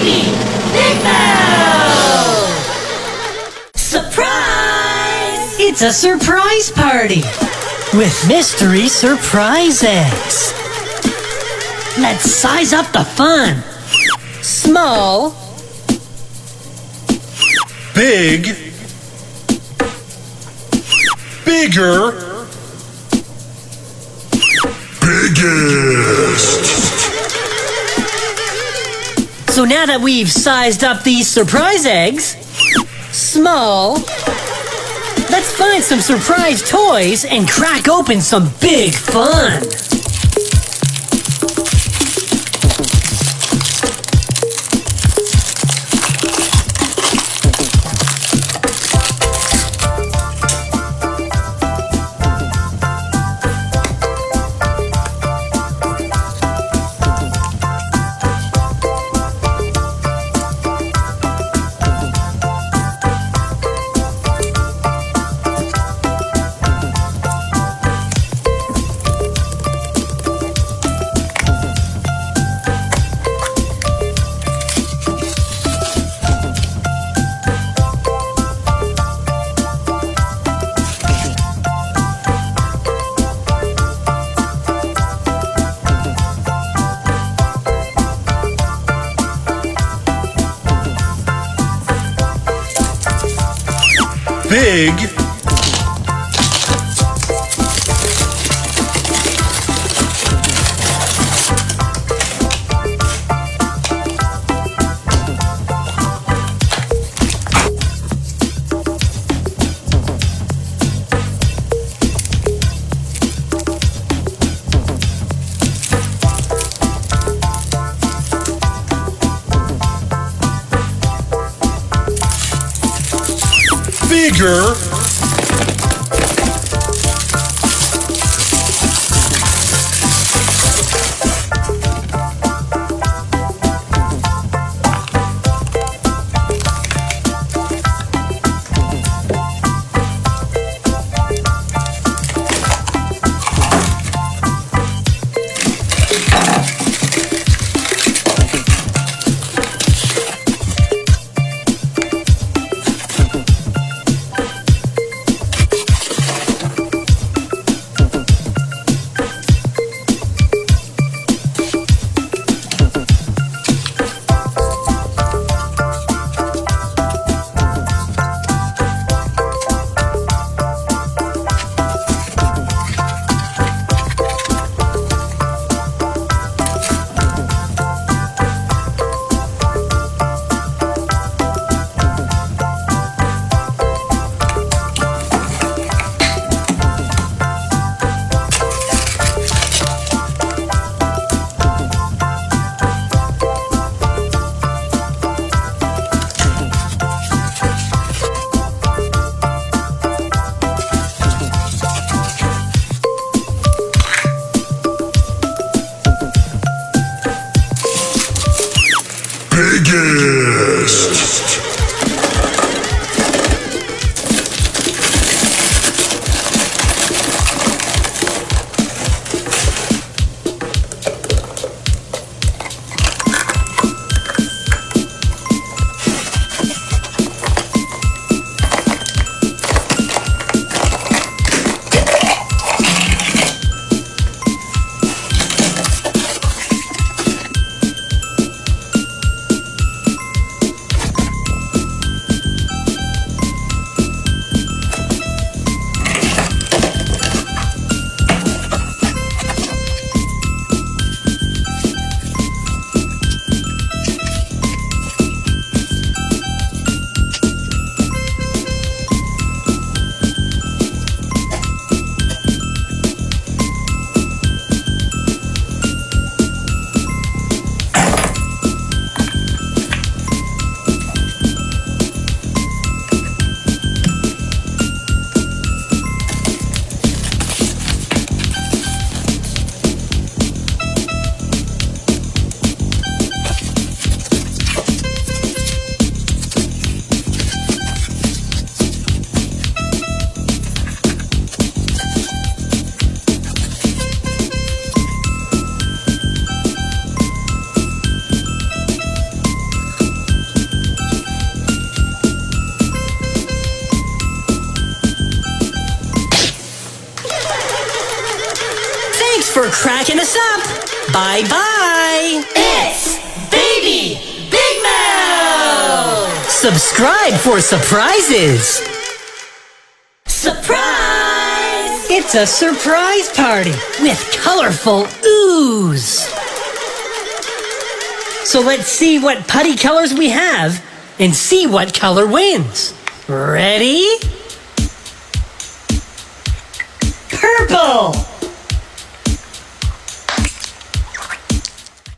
Baby Big Mouth! Surprise! It's a surprise party with mystery surprise eggs. Let's size up the fun. Small, big, bigger, biggest. So now that we've sized up these surprise eggs, small, let's find some surprise toys and crack open some big fun. Big, bigger, biggest. for cracking us up. Bye-bye. It's Baby Big Mouth! Subscribe for surprises. Surprise! It's a surprise party with colorful ooze. So let's see what putty colors we have and see what color wins. Ready? Purple!